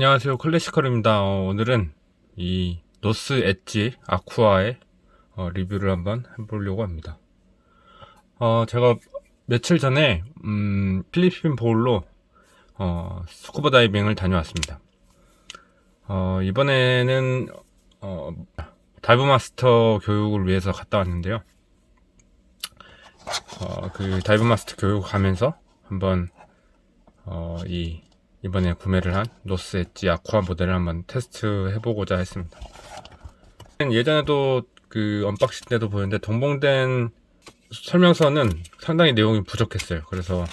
안녕하세요, 클래시컬입니다. 오늘은 이 노스 엣지 아쿠아의 리뷰를 한번 해보려고 합니다. 제가 며칠 전에 필리핀 보울로 스쿠버 다이빙을 다녀왔습니다. 이번에는 다이브 마스터 교육을 위해서 갔다 왔는데요. 그 다이브 마스터 교육 가면서 한번 이번에 구매를 한 노스 엣지 아쿠아 모델을 한번 테스트 해보고자 했습니다. 예전에도 그 언박싱 때도 보였는데 동봉된 설명서는 상당히 내용이 부족했어요. 그래서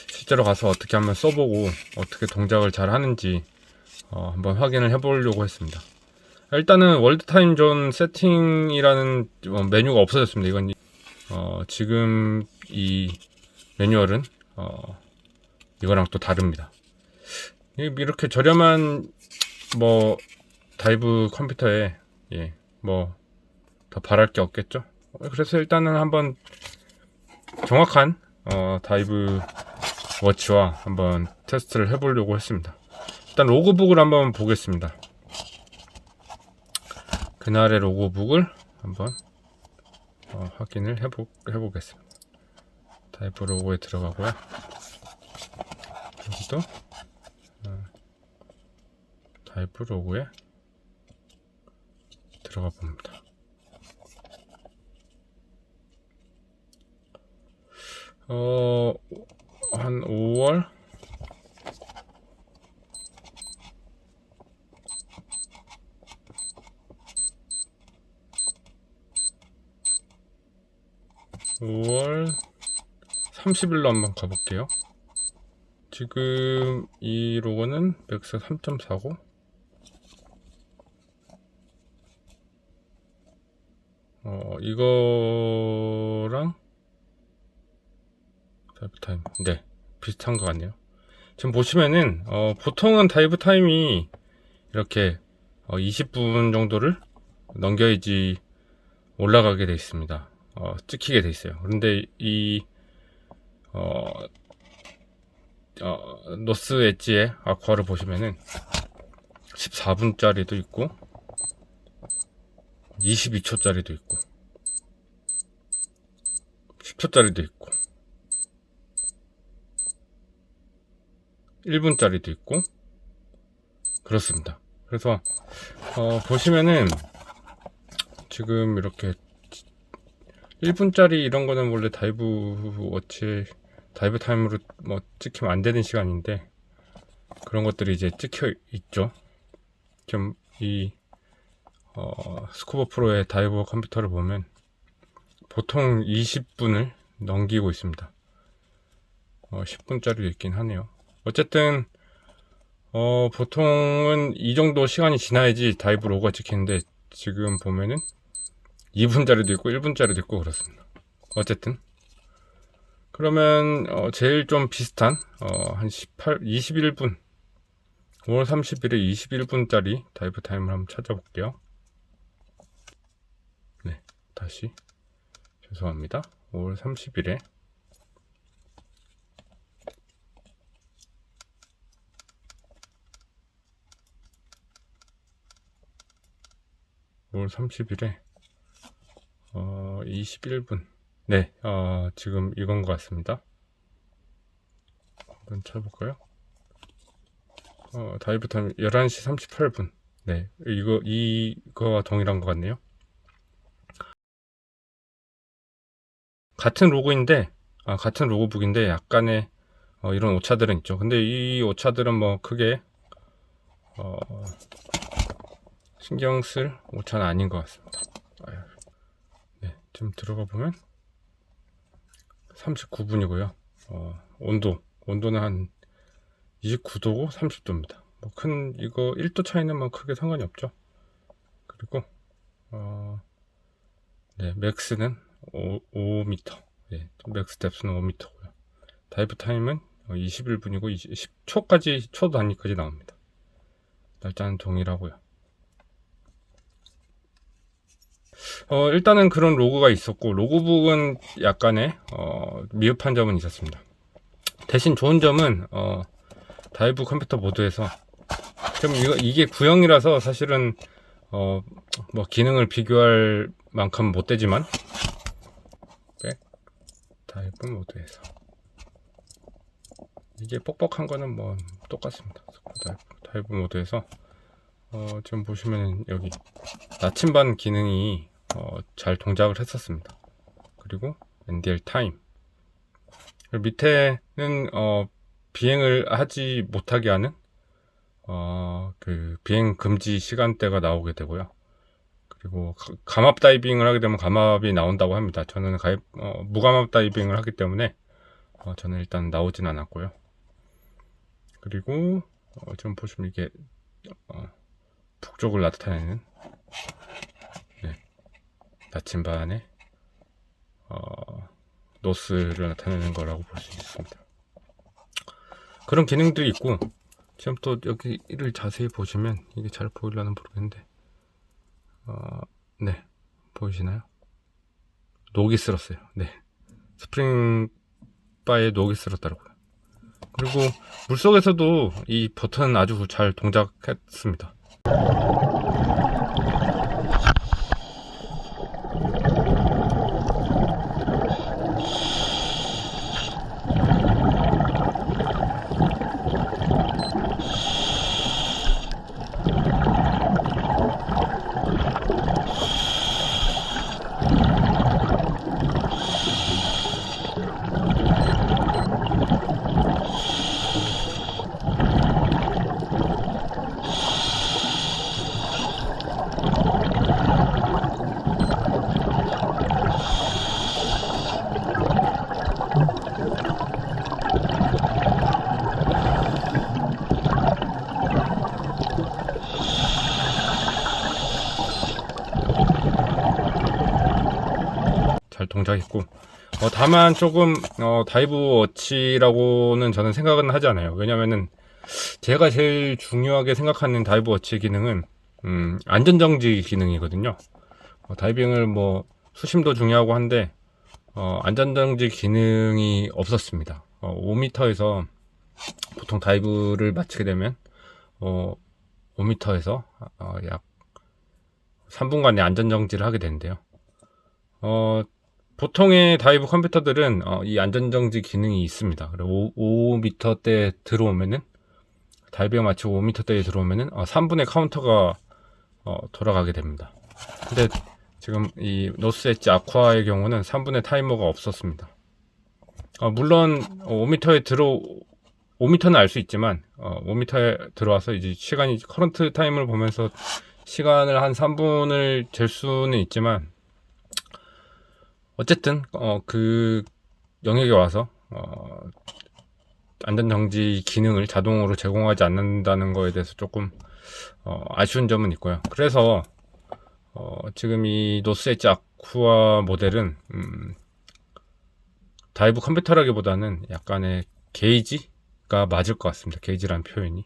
실제로 가서 어떻게 한번 써보고 어떻게 동작을 잘 하는지 한번 확인을 해보려고 했습니다. 일단은 월드 타임 존 세팅이라는 메뉴가 없어졌습니다. 이건 지금 이 매뉴얼은 이거랑 또 다릅니다. 이렇게 저렴한 다이브 컴퓨터에 더 바랄 게 없겠죠. 그래서 일단은 한번 정확한 다이브 워치와 한번 테스트를 해보려고 했습니다. 일단 로그북을 한번 보겠습니다. 그날의 로그북을 한번 확인을 해보겠습니다. 다이브 로고에 들어가고요. 여기도 다이브 로고에 들어가 봅니다. 한 5월 (5월 30일로) 한번 가볼게요. 지금 이 로고는 맥스 3.49 이거랑 다이브 타임 비슷한 것 같네요. 지금 보시면은 보통은 다이브 타임이 이렇게 20분 정도를 넘겨야지 올라가게 돼 있습니다. 찍히게 돼 있어요. 그런데 이 노스 엣지의 아쿠아를 보시면은 14분짜리도 있고 22초짜리도 있고 10초짜리도 있고 1분짜리도 있고 그렇습니다. 그래서 보시면은 지금 이렇게 1분짜리 이런 거는 원래 다이브 워치 다이브 타임으로 찍히면 안 되는 시간인데 그런 것들이 이제 찍혀 있죠. 지금 이 스쿠버 프로의 다이버 컴퓨터를 보면 보통 20분을 넘기고 있습니다. 10분짜리도 있긴 하네요. 어쨌든 보통은 이 정도 시간이 지나야지 다이브 로고가 찍히는데 지금 보면은 2분짜리도 있고 1분짜리도 있고 그렇습니다. 어쨌든 그러면 제일 좀 비슷한 한 21분 5월 30일에 21분짜리 다이브 타임을 한번 찾아볼게요. 네, 다시 죄송합니다. 5월 30일에 21분 네, 지금 이건 것 같습니다. 한번 쳐볼까요? 다이브 타임 11시 38분 네, 이거와 동일한 것 같네요. 같은 로고인데 같은 로고북인데 약간의 이런 오차들은 있죠. 근데 이 오차들은 크게 신경 쓸 오차는 아닌 것 같습니다. 네, 좀 들어가 보면 39분이고요. 온도는 한 29도고 30도입니다. 이거 1도 차이는 크게 상관이 없죠. 그리고 네, 맥스는 5m. 네, 맥스 뎁스는 5m고요. 다이브 타임은 21분이고 10초까지 초 단위까지 나옵니다. 날짜는 동일하고요. 일단은 그런 로고가 있었고 로고북은 약간의 미흡한 점은 있었습니다. 대신 좋은 점은 다이브 컴퓨터 모드에서 좀 이게 구형이라서 사실은 뭐 기능을 비교할 만큼 못 되지만 백 다이브 모드에서 이게 뻑뻑한 거는 뭐 똑같습니다. 다이브 모드에서 지금 보시면 여기 나침반 기능이 잘 동작을 했었습니다. 그리고 NDL 타임 밑에는 비행을 하지 못하게 하는 그 비행 금지 시간대가 나오게 되고요. 그리고 감압 다이빙을 하게 되면 감압이 나온다고 합니다. 저는 무감압 다이빙을 하기 때문에 저는 일단 나오진 않았고요. 그리고 지금 보시면 이게 북쪽을 나타내는 나침반의 노스를 나타내는 거라고 볼 수 있습니다. 그런 기능들이 있고 지금 또 여기를 자세히 보시면 이게 잘 보이려나 모르겠는데 네, 보이시나요? 녹이 쓸었어요. 네, 스프링 바에 녹이 쓸었더라고요. 그리고 물속에서도 이 버튼 아주 잘 동작했습니다. 잘 동작했고 다만 조금 다이브 워치라고는 저는 생각은 하지 않아요. 왜냐면은 제가 제일 중요하게 생각하는 다이브 워치 기능은 안전정지 기능이거든요. 다이빙을 뭐 수심도 중요하고 한데 안전정지 기능이 없었습니다. 5m에서 보통 다이브를 마치게 되면 5m에서 약 3분간의 안전정지를 하게 되는데요. 보통의 다이브 컴퓨터들은 이 안전정지 기능이 있습니다. 그리고 5m대 들어오면은 다이빙 마치고 5m대에 들어오면은 3분의 카운터가 돌아가게 됩니다. 근데 지금 이 노스 엣지 아쿠아의 경우는 3분의 타이머가 없었습니다. 물론 5m는 알 수 있지만 5m에 들어와서 이제 시간이 커런트 타임을 보면서 시간을 한 3분을 잴 수는 있지만 어쨌든 그 영역에 와서 안전정지 기능을 자동으로 제공하지 않는다는 거에 대해서 조금 아쉬운 점은 있고요. 그래서 지금 이 노스 엣지 아쿠아 모델은 다이브 컴퓨터라기보다는 약간의 게이지가 맞을 것 같습니다. 게이지라는 표현이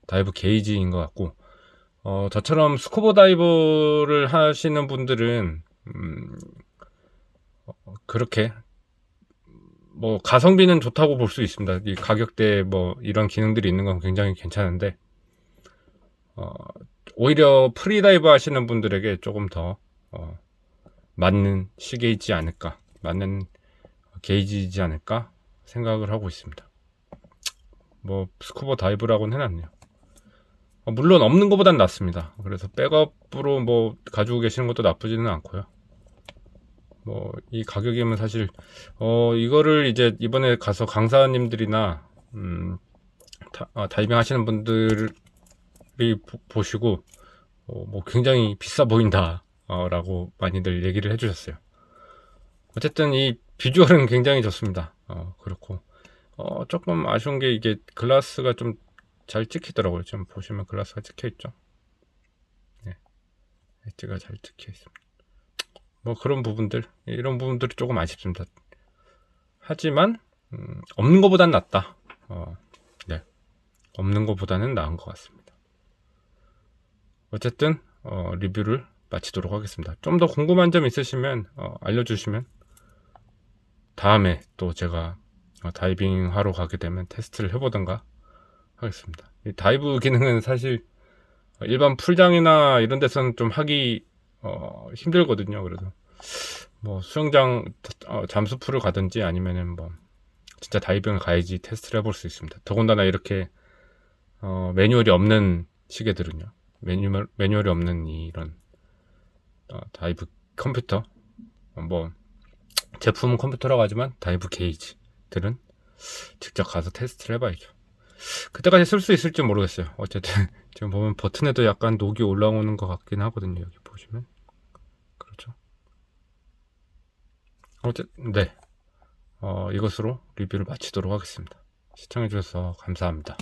다이브 게이지인 것 같고 저처럼 스쿠버 다이버를 하시는 분들은 그렇게 뭐 가성비는 좋다고 볼 수 있습니다. 이 가격대에 뭐 이런 기능들이 있는 건 굉장히 괜찮은데 오히려 프리다이버 하시는 분들에게 조금 더 맞는 시계이지 않을까, 맞는 게이지이지 않을까 생각을 하고 있습니다. 뭐 스쿠버 다이브라고는 해놨네요. 물론 없는 것보단 낫습니다. 그래서 백업으로 뭐 가지고 계시는 것도 나쁘지는 않고요. 뭐 이 가격이면 사실 이거를 이제 이번에 가서 강사님들이나 다이빙 하시는 분들이 보시고 뭐 굉장히 비싸 보인다 라고 많이들 얘기를 해주셨어요. 어쨌든 이 비주얼은 굉장히 좋습니다. 그렇고 조금 아쉬운 게 이게 글라스가 좀 잘 찍히더라고요. 지금 보시면 글라스가 찍혀 있죠. 네, 엣지가 잘 찍혀 있습니다. 뭐 그런 부분들, 이런 부분들이 조금 아쉽습니다. 하지만 없는 것보단 낫다. 네, 없는 것보다는 나은 것 같습니다. 어쨌든 리뷰를 마치도록 하겠습니다. 좀 더 궁금한 점 있으시면 알려주시면 다음에 또 제가 다이빙 하러 가게 되면 테스트를 해보던가 하겠습니다. 이 다이브 기능은 사실 일반 풀장이나 이런 데서는 좀 하기 힘들거든요. 그래서 뭐 수영장 잠수풀을 가든지 아니면은 뭐 진짜 다이빙을 가야지 테스트를 해볼 수 있습니다. 더군다나 이렇게 매뉴얼이 없는 시계들은요. 매뉴얼이 없는 이런 다이브 컴퓨터, 뭐 제품은 컴퓨터라고 하지만 다이브 게이지들은 직접 가서 테스트를 해봐야죠. 그때까지 쓸 수 있을지 모르겠어요. 어쨌든 지금 보면 버튼에도 약간 녹이 올라오는 것 같긴 하거든요. 여기 보시면 그렇죠. 어쨌든 네, 이것으로 리뷰를 마치도록 하겠습니다. 시청해주셔서 감사합니다.